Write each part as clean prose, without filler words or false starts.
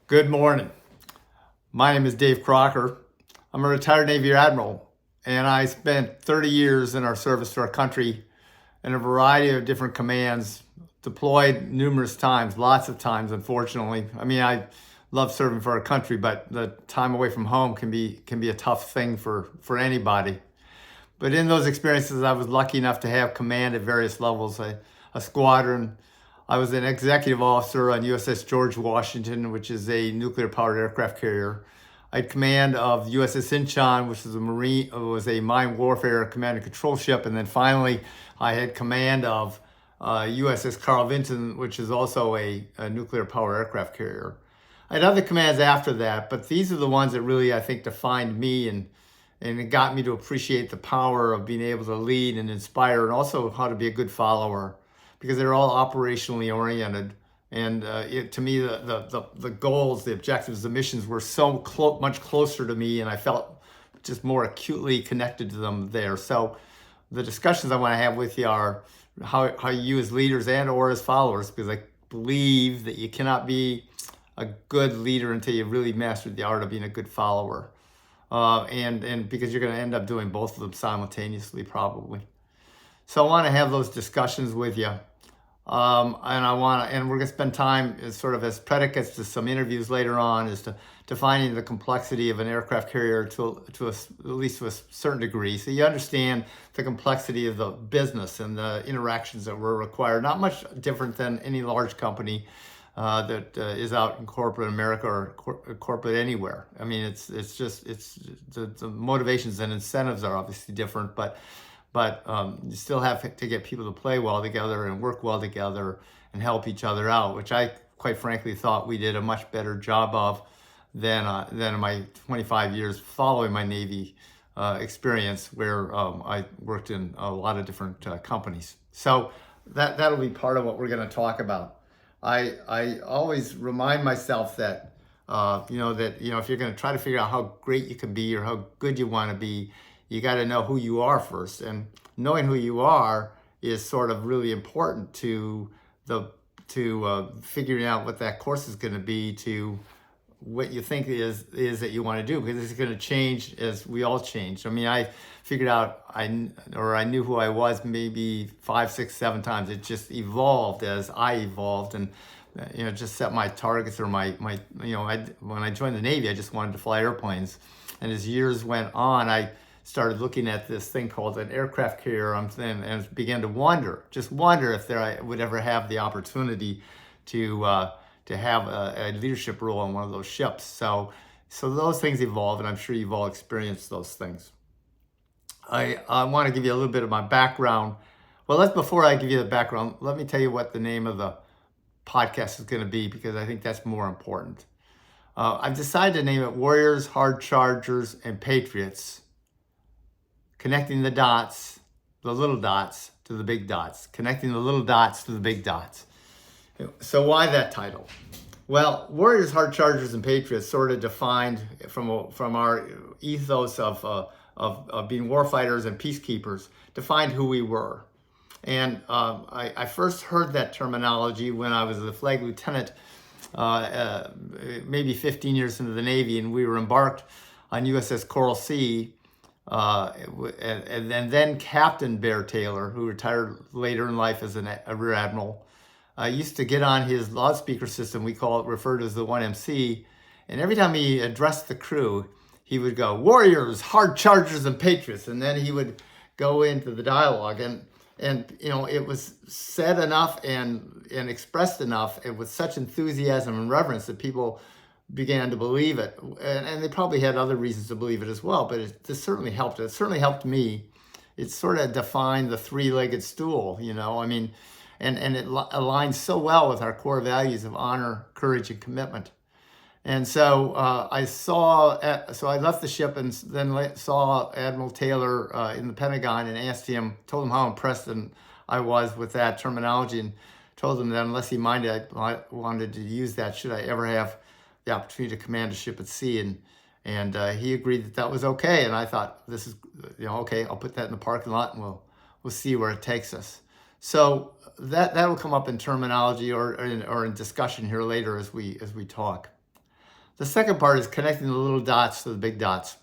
Good morning. My name is Dave Crocker. I'm a retired Navy Admiral, and I spent 30 years in our service to our country in a variety of different commands, deployed numerous times, lots of times, unfortunately. I love serving for our country, but the time away from home can be a tough thing for anybody. But in those experiences, I was lucky enough to have command at various levels, a squadron. I was an executive officer on USS George Washington, which is a nuclear-powered aircraft carrier. I had command of USS Incheon, which was a mine warfare command and control ship, and then finally, I had command of USS Carl Vinson, which is also a nuclear-powered aircraft carrier. I had other commands after that, but these are the ones that really, I think, defined me and it got me to appreciate the power of being able to lead and inspire, and also how to be a good follower, because they're all operationally oriented. And to me, the goals, the objectives, the missions were so much closer to me, and I felt just more acutely connected to them there. So the discussions I want to have with you are how you as leaders and or as followers, because I believe that you cannot be a good leader until you've really mastered the art of being a good follower. And because you're going to end up doing both of them simultaneously, probably. So I want to have those discussions with you. And we're going to spend time as predicates to some interviews later on, as to defining the complexity of an aircraft carrier at least to a certain degree. So you understand the complexity of the business and the interactions that were required. Not much different than any large company that is out in corporate America or corporate anywhere. I mean, the motivations and incentives are obviously different, but you still have to get people to play well together and work well together and help each other out, which I quite frankly thought we did a much better job of than in my 25 years following my Navy experience, where I worked in a lot of different companies. So that'll be part of what we're going to talk about. I always remind myself that if you're going to try to figure out how great you can be or how good you want to be, you got to know who you are first. And knowing who you are is sort of really important to figuring out what that course is going to be, to what you think is that you want to do, because it's going to change as we all change. I mean, I figured out I knew who I was maybe 5, 6, 7 times. It just evolved as I evolved, and just set my targets or when I joined the Navy, I just wanted to fly airplanes, and as years went on, I started looking at this thing called an aircraft carrier, and began to wonder if I would ever have the opportunity to have a leadership role on one of those ships. So those things evolve, and I'm sure you've all experienced those things. I want to give you a little bit of my background. Well, before I give you the background, let me tell you what the name of the podcast is going to be, because I think that's more important. I've decided to name it Warriors, Hard Chargers, and Patriots. Connecting the dots, the little dots to the big dots. Connecting the little dots to the big dots. So why that title? Well, Warriors, Hard Chargers, and Patriots sort of defined from our ethos of being warfighters and peacekeepers, defined who we were. And I first heard that terminology when I was a flag lieutenant, maybe 15 years into the Navy, and we were embarked on USS Coral Sea. And then Captain Bear Taylor, who retired later in life as a rear admiral, used to get on his loudspeaker system, referred to as the 1MC, and every time he addressed the crew, he would go, Warriors, Hard Chargers, and Patriots, and then he would go into the dialogue, and it was said enough and expressed enough, and with such enthusiasm and reverence, that people began to believe it, and they probably had other reasons to believe it as well, but this certainly helped. It certainly helped me. It sort of defined the three-legged stool, and it aligns so well with our core values of honor, courage, and commitment. And so I left the ship and then saw Admiral Taylor in the Pentagon and told him how impressed I was with that terminology, and told him that unless he minded, I wanted to use that should I ever have the opportunity to command a ship at sea, and he agreed that was okay. And I thought, this is okay. I'll put that in the parking lot, and we'll see where it takes us. So that will come up in terminology or in discussion here later as we talk. The second part is connecting the little dots to the big dots.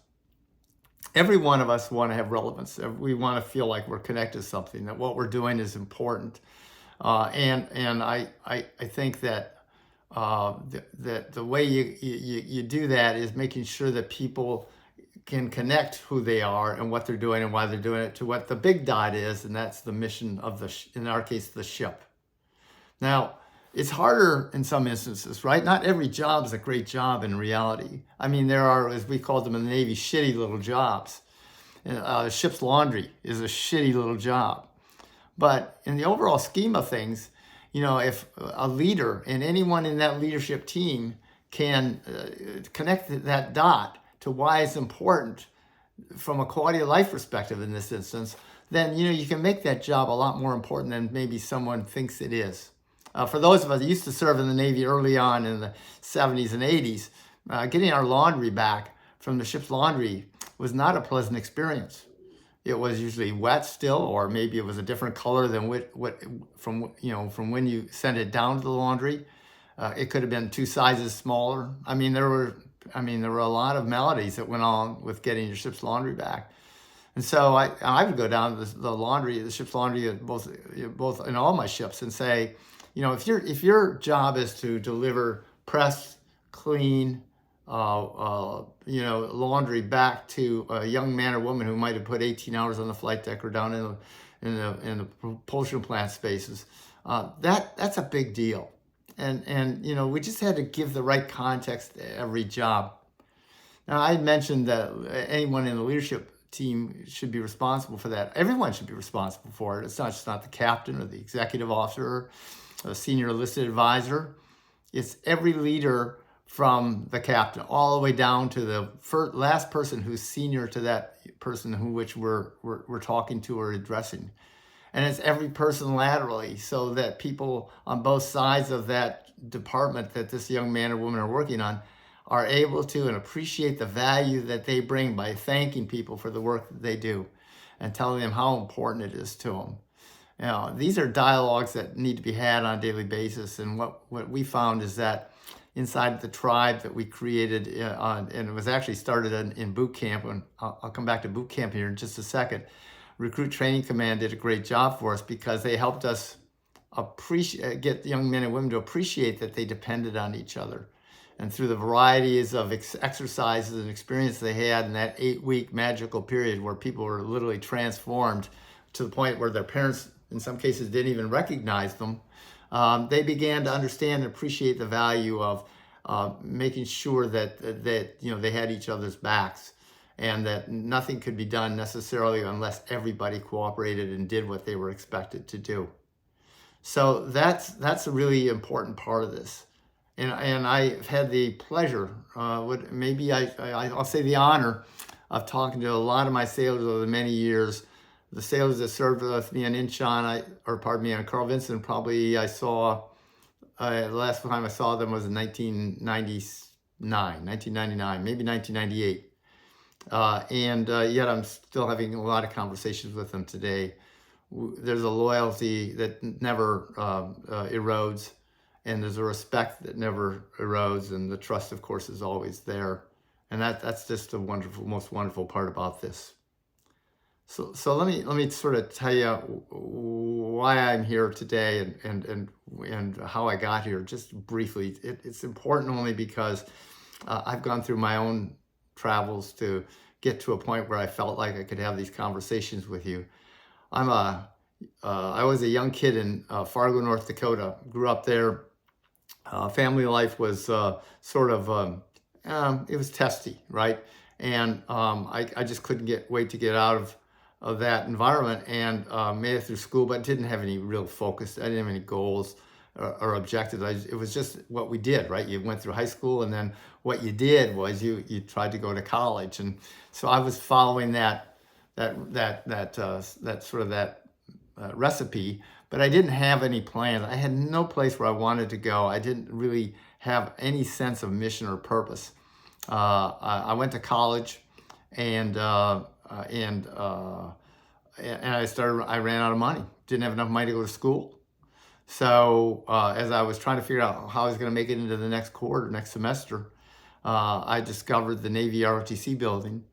Every one of us want to have relevance. We want to feel like we're connected to something, that what we're doing is important. And I think that that the way you do that is making sure that people can connect who they are and what they're doing and why they're doing it to what the big dot is, and that's the mission of in our case, the ship. Now, it's harder in some instances, right? Not every job is a great job in reality. I mean, there are, as we called them in the Navy, shitty little jobs. Ship's laundry is a shitty little job. But in the overall scheme of things, if a leader and anyone in that leadership team can connect that dot to why it's important from a quality of life perspective in this instance, then you can make that job a lot more important than maybe someone thinks it is. For those of us who used to serve in the Navy early on in the 70s and 80s, getting our laundry back from the ship's laundry was not a pleasant experience. It was usually wet still, or maybe it was a different color than from when you sent it down to the laundry. It could have been 2 sizes smaller. I mean, there were a lot of maladies that went on with getting your ship's laundry back. And so I would go down to the ship's laundry, both in all my ships, and say, if your job is to deliver pressed, clean, laundry back to a young man or woman who might have put 18 hours on the flight deck or down in the propulsion plant spaces, that's a big deal. And we just had to give the right context to every job. Now, I mentioned that anyone in the leadership team should be responsible for that. Everyone should be responsible for it. It's not the captain or the executive officer, or the senior enlisted advisor. It's every leader from the captain all the way down to the last person who's senior to that person which we're talking to or addressing. And it's every person laterally, so that people on both sides of that department that this young man or woman are working on are able to and appreciate the value that they bring by thanking people for the work that they do and telling them how important it is to them. These are dialogues that need to be had on a daily basis. And what we found is that inside the tribe that we created, and it was actually started in boot camp, and I'll come back to boot camp here in just a second. Recruit Training Command did a great job for us because they helped us get young men and women to appreciate that they depended on each other. And through the varieties of exercises and experience they had in that 8-week magical period where people were literally transformed to the point where their parents, in some cases, didn't even recognize them, they began to understand and appreciate the value of making sure that they had each other's backs, and that nothing could be done necessarily unless everybody cooperated and did what they were expected to do. So that's a really important part of this. And I've had the pleasure, I'll say the honor, of talking to a lot of my sailors over the many years. The sailors that served with me on Incheon, on Carl Vinson, probably I saw, the last time I saw them was in 1999, maybe 1998. Yet I'm still having a lot of conversations with them today. There's a loyalty that never erodes, and there's a respect that never erodes, and the trust, of course, is always there. And that's just the most wonderful part about this. So let me sort of tell you why I'm here today and how I got here, just briefly. It's important only because I've gone through my own travels to get to a point where I felt like I could have these conversations with you. I was a young kid in Fargo, North Dakota. Grew up there. Family life was it was testy, right? And I just couldn't wait to get out of that environment, and made it through school, but didn't have any real focus. I didn't have any goals or objectives. It was just what we did, right? You went through high school, and then what you did was you tried to go to college, and so I was following that recipe, but I didn't have any plans. I had no place where I wanted to go. I didn't really have any sense of mission or purpose. I went to college, and I ran out of money. Didn't have enough money to go to school. So as I was trying to figure out how I was going to make it into the next semester, I discovered the Navy ROTC building,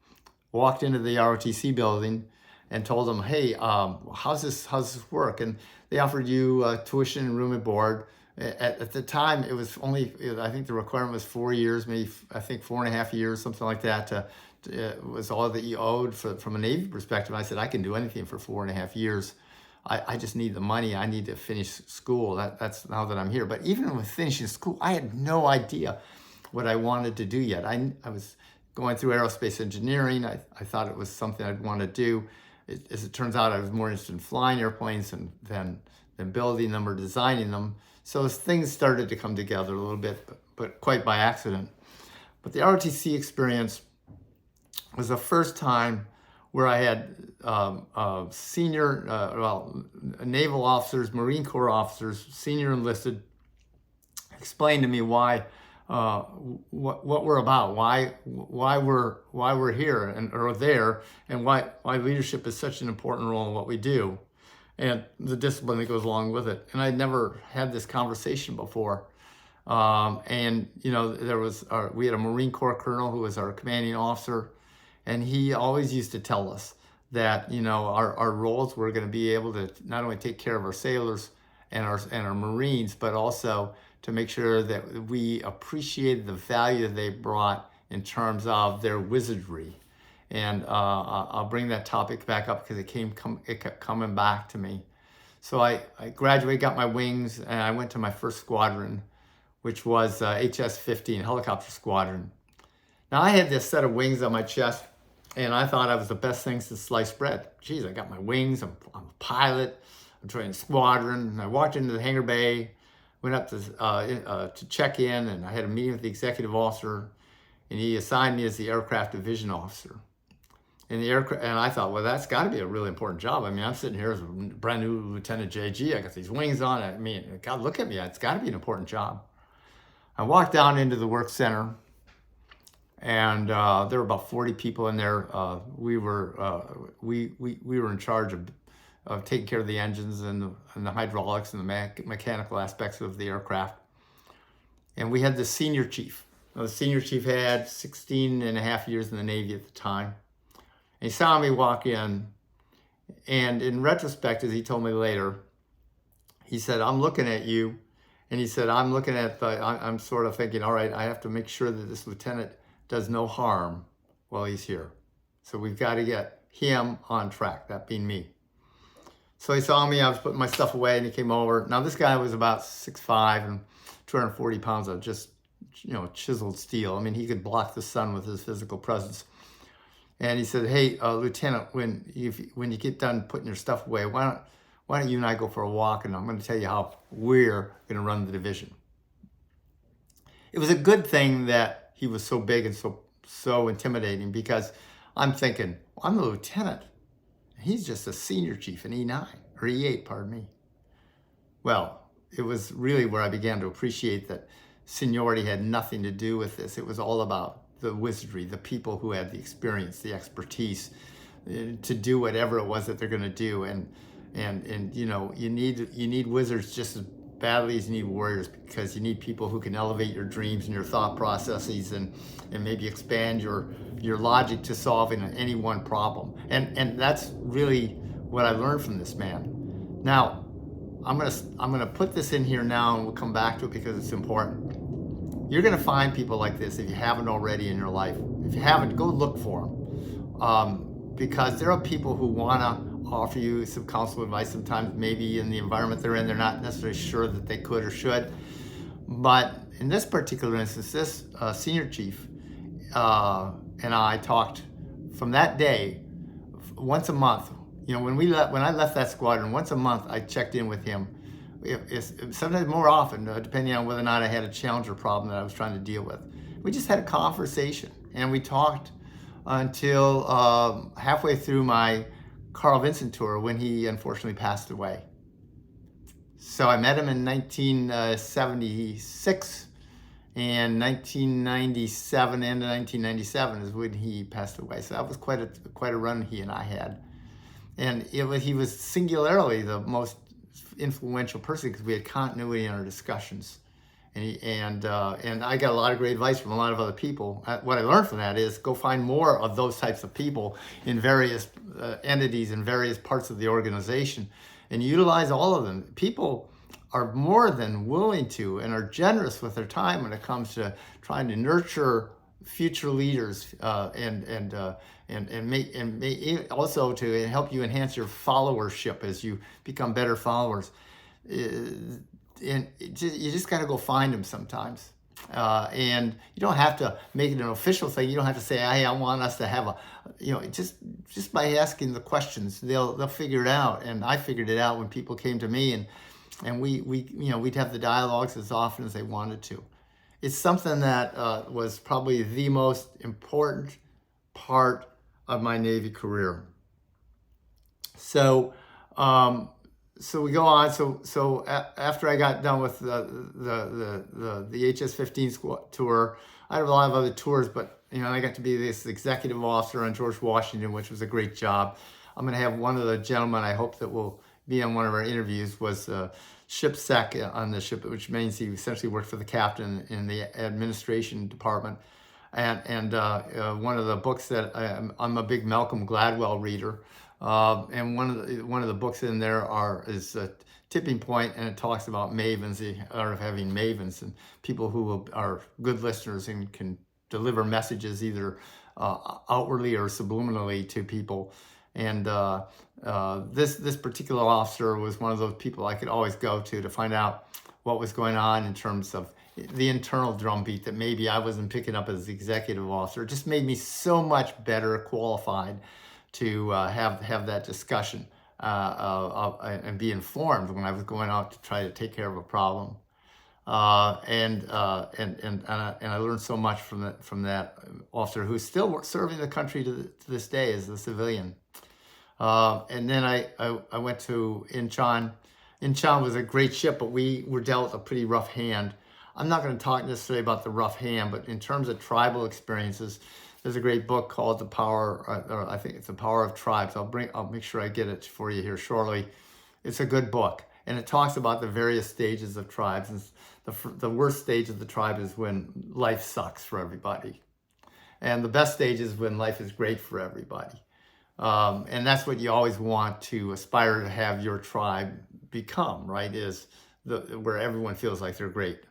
walked into the ROTC building and told them, hey, how's this work? And they offered you tuition and room and board. At the time, it was only, I think the requirement was 4 years, maybe I think 4.5 years, something like that. Was all that you owed from a Navy perspective. I said, I can do anything for 4.5 years. I just need the money. I need to finish school. That's now that I'm here. But even with finishing school, I had no idea what I wanted to do yet. I was going through aerospace engineering. I thought it was something I'd want to do. As it turns out, I was more interested in flying airplanes than building them or designing them. So things started to come together a little bit, but quite by accident. But the ROTC experience was the first time where I had senior, naval officers, Marine Corps officers, senior enlisted, explain to me why, what we're about, why we're here or there, and why leadership is such an important role in what we do, and the discipline that goes along with it. And I'd never had this conversation before. And we had a Marine Corps colonel who was our commanding officer, and he always used to tell us that our roles were going to be able to not only take care of our sailors and our Marines, but also to make sure that we appreciated the value they brought in terms of their wizardry. And I'll bring that topic back up because it kept coming back to me. So I graduated, got my wings, and I went to my first squadron, which was HS-15, Helicopter Squadron. Now I had this set of wings on my chest, and I thought I was the best thing since sliced bread. Geez, I got my wings, I'm a pilot, I'm joining squadron, and I walked into the hangar bay, went up to check in, and I had a meeting with the executive officer, and he assigned me as the aircraft division officer. And I thought, well, that's got to be a really important job. I mean, I'm sitting here as a brand new Lieutenant JG. I got these wings on. I mean, God, look at me. It's got to be an important job. I walked down into the work center, and there were about 40 people in there. We were in charge of taking care of the engines and the hydraulics and the mechanical aspects of the aircraft. And we had the senior chief. Now, the senior chief had 16.5 years in the Navy at the time. And he saw me walk in, and in retrospect, as he told me later, he said, I'm looking at you, and he said, I'm looking at I'm sort of thinking, all right, I have to make sure that this lieutenant does no harm while he's here. So we've got to get him on track, that being me. So he saw me, I was putting my stuff away, and he came over. Now this guy was about 6'5" and 240 pounds of just, chiseled steel. I mean, he could block the sun with his physical presence. And he said, hey, Lieutenant, when you get done putting your stuff away, why don't you and I go for a walk, and I'm going to tell you how we're going to run the division. It was a good thing that he was so big and so intimidating, because I'm thinking, well, I'm the lieutenant. He's just a senior chief in E9, or E8, pardon me. Well, it was really where I began to appreciate that seniority had nothing to do with this. It was all about the wizardry, the people who had the experience, the expertise to do whatever it was that they're going to do. And you need wizards just as badly as you need warriors, because you need people who can elevate your dreams and your thought processes and maybe expand your logic to solving any one problem. And that's really what I learned from this man. Now, I'm gonna put this in here now, and we'll come back to it because it's important. You're going to find people like this if you haven't already in your life. If you haven't, go look for them. Because there are people who want to offer you some counsel advice. Sometimes maybe in the environment they're in, they're not necessarily sure that they could or should. But in this particular instance, this senior chief and I talked from that day once a month. When I left that squadron, once a month I checked in with him. Sometimes more often, depending on whether or not I had a challenge or problem that I was trying to deal with. We just had a conversation, and we talked until halfway through my Carl Vinson tour, when he unfortunately passed away. So I met him in 1976, and 1997 into 1997 is when he passed away. So that was quite a run he and I had. And he was singularly the most influential person, because we had continuity in our discussions, And I got a lot of great advice from a lot of other people. What I learned from that is go find more of those types of people in various entities in various parts of the organization, and utilize all of them. People are more than willing to and are generous with their time when it comes to trying to nurture future leaders, also to help you enhance your followership as you become better followers. And you just got to go find them sometimes. And you don't have to make it an official thing. You don't have to say, "Hey, I want us to have a," just by asking the questions, they'll figure it out. And I figured it out when people came to me, and we'd have the dialogues as often as they wanted to. It's something that was probably the most important part of my Navy career. So, so we go on. So after I got done with the HS-15 squad tour, I had a lot of other tours, but I got to be this executive officer on George Washington, which was a great job. I'm going to have one of the gentlemen I hope that will be on one of our interviews was ship sec on the ship, which means he essentially worked for the captain in the administration department. And one of the books that I'm a big Malcolm Gladwell reader, and one of the books in there is Tipping Point, and it talks about mavens, the art of having mavens, and people who are good listeners and can deliver messages either outwardly or subliminally to people. And this particular officer was one of those people I could always go to find out what was going on in terms of the internal drumbeat that maybe I wasn't picking up as the executive officer. It just made me so much better qualified to have that discussion and be informed when I was going out to try to take care of a problem. And I learned so much from that officer who's still serving the country to this day as a civilian. And then I went to Incheon. Incheon was a great ship, but we were dealt a pretty rough hand. I'm not going to talk necessarily about the rough hand, but in terms of tribal experiences, there's a great book called The Power, or I think it's The Power of Tribes. I'll make sure I get it for you here shortly. It's a good book, and it talks about the various stages of tribes. And the worst stage of the tribe is when life sucks for everybody, and the best stage is when life is great for everybody. And that's what you always want to aspire to have your tribe become, right? Is where everyone feels like they're great.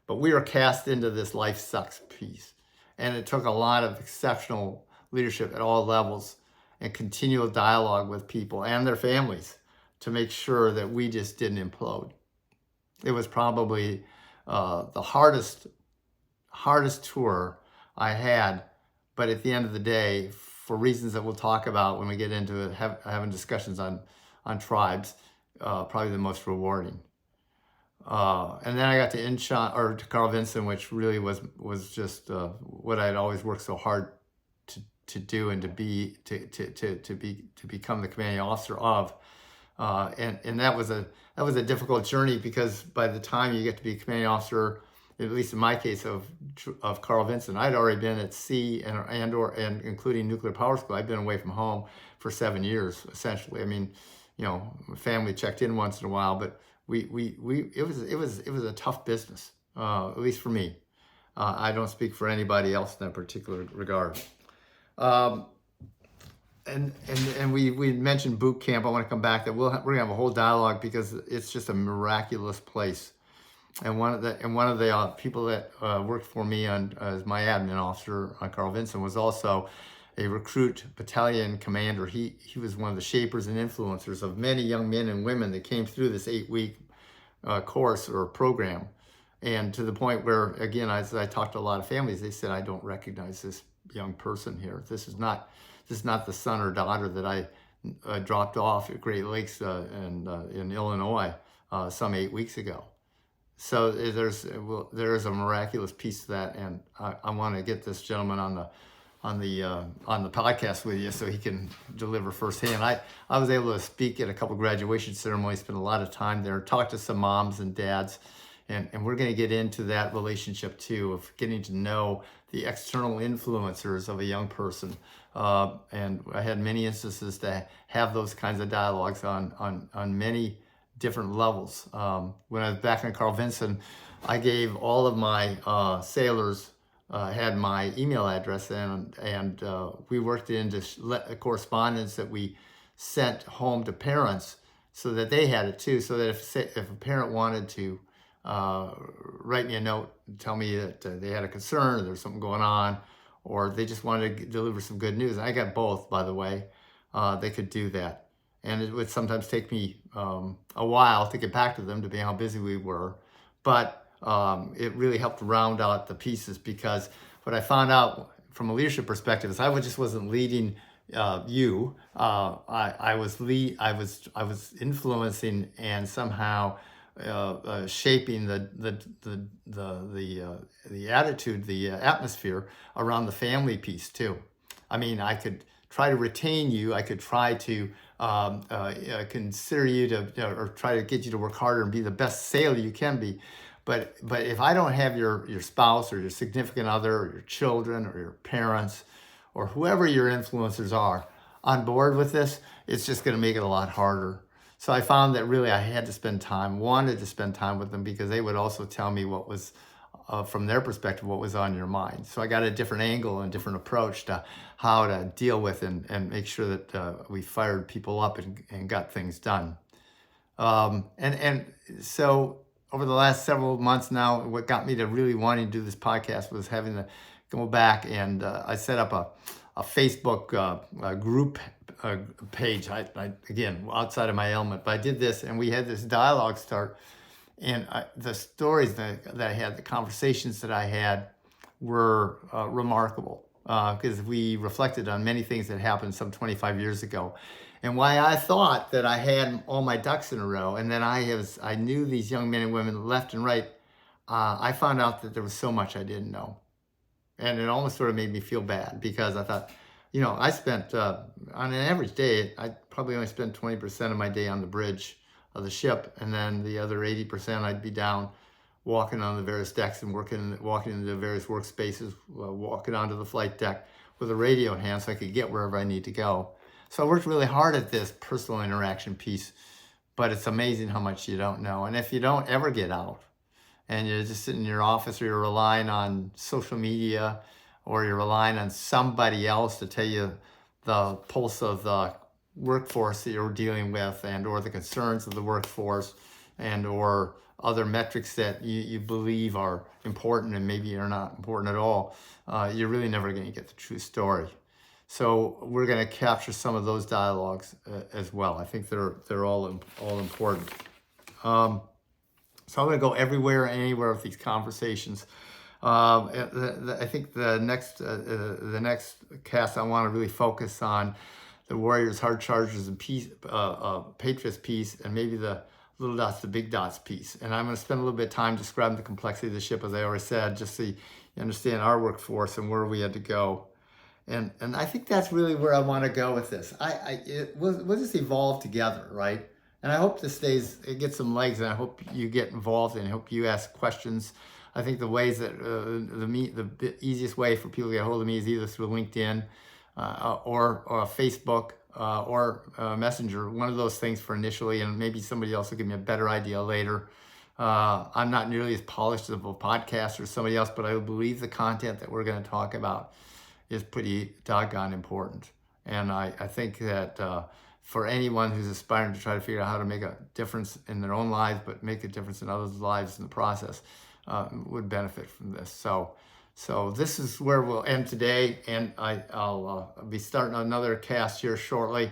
But we are cast into this life sucks piece. And it took a lot of exceptional leadership at all levels and continual dialogue with people and their families to make sure that we just didn't implode. It was probably the hardest tour I had. But at the end of the day, for reasons that we'll talk about when we get into it, having discussions on tribes, probably the most rewarding. And then I got to Incheon, or to Carl Vinson, which really was just what I'd always worked so hard to do and to become the commanding officer of. And that was a difficult journey, because by the time you get to be a commanding officer, at least in my case of Carl Vinson, I'd already been at sea and including nuclear power school. I'd been away from home for 7 years essentially. I mean, family checked in once in a while, but it was a tough business, at least for me. I don't speak for anybody else in that particular regard. And we mentioned boot camp. I want to come back that we're gonna have a whole dialogue, because it's just a miraculous place. And one of the people that worked for me as my admin officer on Carl Vinson was also a recruit battalion commander. He was one of the shapers and influencers of many young men and women that came through this 8-week course or program. And to the point where, again, as I talked to a lot of families, they said, "I don't recognize this young person here. This is not the son or daughter that I dropped off at Great Lakes in Illinois some 8 weeks ago." So there is a miraculous piece to that, and I want to get this gentleman on the podcast with you so he can deliver firsthand. I was able to speak at a couple graduation ceremonies, spend a lot of time there, talk to some moms and dads, and we're going to get into that relationship too, of getting to know the external influencers of a young person. And I had many instances to have those kinds of dialogues on many different levels. When I was back in Carl Vinson, I gave all of my sailors had my email address, and we worked into correspondence that we sent home to parents so that they had it too. So that if a parent wanted to write me a note and tell me that they had a concern or there was something going on, or they just wanted to deliver some good news. I got both, by the way. They could do that. And it would sometimes take me a while to get back to them, depending on how busy we were. But it really helped round out the pieces, because what I found out from a leadership perspective is I just wasn't leading you. I was influencing and somehow shaping the attitude, the atmosphere around the family piece too. I mean, I could try to retain you. I could try to consider you to, or try to get you to work harder and be the best sailor you can be. But if I don't have your spouse or your significant other or your children or your parents or whoever your influencers are on board with this, it's just going to make it a lot harder. So I found that really I had to wanted to spend time with them, because they would also tell me what was, from their perspective, what was on your mind. So I got a different angle and different approach to how to deal with and make sure that we fired people up and got things done. And so over the last several months now, what got me to really wanting to do this podcast was having to go back, and I set up a Facebook group page. I again, outside of my element, but I did this, and we had this dialogue start, and the stories that I had, the conversations that I had were remarkable, because we reflected on many things that happened some 25 years ago, and why I thought that I had all my ducks in a row, and then I knew these young men and women left and right. I found out that there was so much I didn't know. And it almost sort of made me feel bad, because I thought, I spent, on an average day, I probably only spent 20% of my day on the bridge of the ship. And then the other 80% I'd be down walking on the various decks and walking into the various workspaces, walking onto the flight deck with a radio in hand so I could get wherever I need to go. So I worked really hard at this personal interaction piece, but it's amazing how much you don't know. And if you don't ever get out, and you're just sitting in your office, or you're relying on social media, or you're relying on somebody else to tell you the pulse of the workforce that you're dealing with, and or the concerns of the workforce, and or other metrics that you believe are important and maybe are not important at all, you're really never going to get the true story. So we're going to capture some of those dialogues as well. I think they're all important. So I'm going to go everywhere and anywhere with these conversations. I think the next cast I want to really focus on the Warriors, Hard Chargers, and Patriots piece, and maybe the little dots, the big dots piece. And I'm going to spend a little bit of time describing the complexity of the ship, as I already said, just so you understand our workforce and where we had to go. And I think that's really where I want to go with this. We'll just evolve together, right? And I hope it gets some legs, and I hope you get involved, and I hope you ask questions. I think the ways that the easiest way for people to get a hold of me is either through LinkedIn or Facebook or Messenger, one of those things for initially, and maybe somebody else will give me a better idea later. I'm not nearly as polished of a podcaster as somebody else, but I believe the content that we're going to talk about is pretty doggone important. And I think that for anyone who's aspiring to try to figure out how to make a difference in their own lives, but make a difference in others' lives in the process, would benefit from this. So this is where we'll end today, and I'll be starting another cast here shortly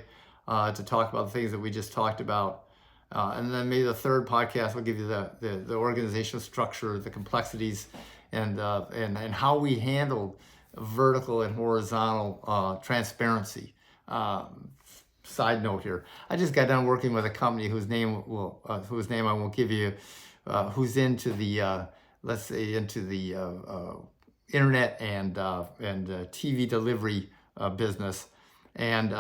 to talk about the things that we just talked about. And then maybe the third podcast will give you the organizational structure, the complexities, and how we handled vertical and horizontal transparency. Side note here, I just got done working with a company whose name I won't give you, who's into the let's say into the internet and TV delivery business, and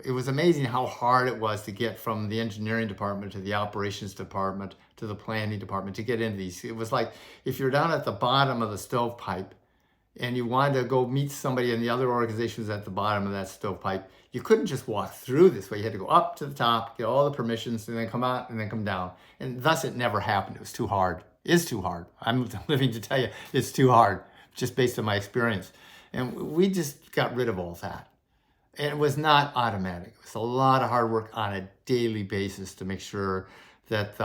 it was amazing how hard it was to get from the engineering department to the operations department to the planning department to get into these. It was like if you're down at the bottom of the stovepipe, and you wanted to go meet somebody in the other organizations at the bottom of that stovepipe, you couldn't just walk through this way. You had to go up to the top, get all the permissions, and then come out and then come down. And thus it never happened. It was too hard. It's too hard. I'm living to tell you it's too hard, just based on my experience. And we just got rid of all that. And it was not automatic. It was a lot of hard work on a daily basis to make sure that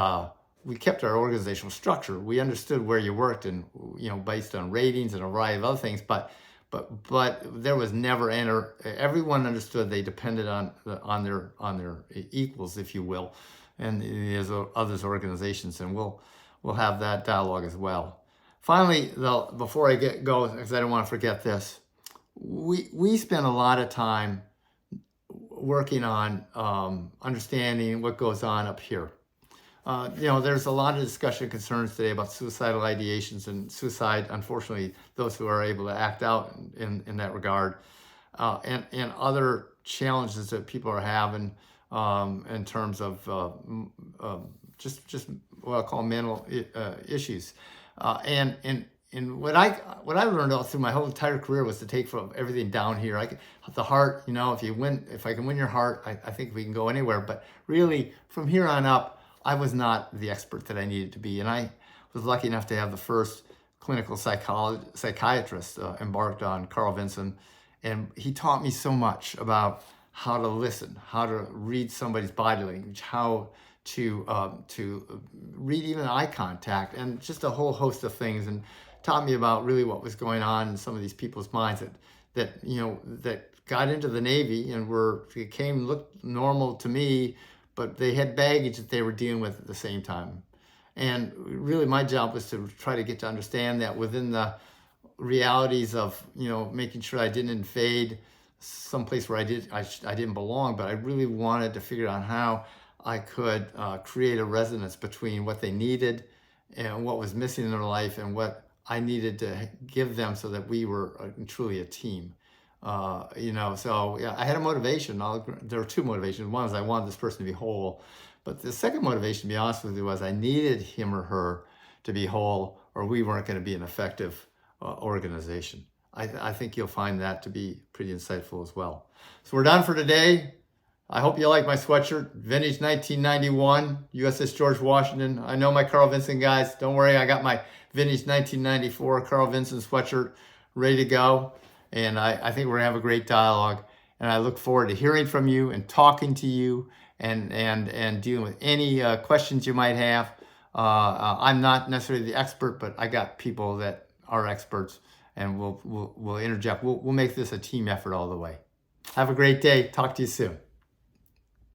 we kept our organizational structure. We understood where you worked, and based on ratings and a variety of other things. But there was never everyone understood they depended on their equals, if you will, and there's others organizations, and we'll have that dialogue as well. Finally, though, before I go, because I don't want to forget this, we spend a lot of time working on understanding what goes on up here. There's a lot of discussion and concerns today about suicidal ideations and suicide. Unfortunately, those who are able to act out in that regard, and other challenges that people are having in terms of just what I call mental issues. And what I learned all through my whole entire career was to take from everything down here. The heart, if I can win your heart, I think we can go anywhere. But really, from here on up, I was not the expert that I needed to be. And I was lucky enough to have the first clinical psychiatrist embarked on, Carl Vinson. And he taught me so much about how to listen, how to read somebody's body language, how to read even eye contact, and just a whole host of things, and taught me about really what was going on in some of these people's minds that got into the Navy and looked normal to me, but they had baggage that they were dealing with at the same time. And really my job was to try to get to understand that within the realities of making sure I didn't invade someplace where I didn't belong, but I really wanted to figure out how I could create a resonance between what they needed and what was missing in their life and what I needed to give them so that we were truly a team. So yeah, I had a motivation. There were two motivations. One is I wanted this person to be whole, but the second motivation, to be honest with you, was I needed him or her to be whole, or we weren't going to be an effective organization. I think you'll find that to be pretty insightful as well. So we're done for today. I hope you like my sweatshirt, vintage 1991, USS George Washington. I know my Carl Vinson guys. Don't worry, I got my vintage 1994 Carl Vinson sweatshirt ready to go. And I think we're gonna have a great dialogue. And I look forward to hearing from you and talking to you and dealing with any questions you might have. I'm not necessarily the expert, but I got people that are experts, and we'll interject. We'll make this a team effort all the way. Have a great day. Talk to you soon.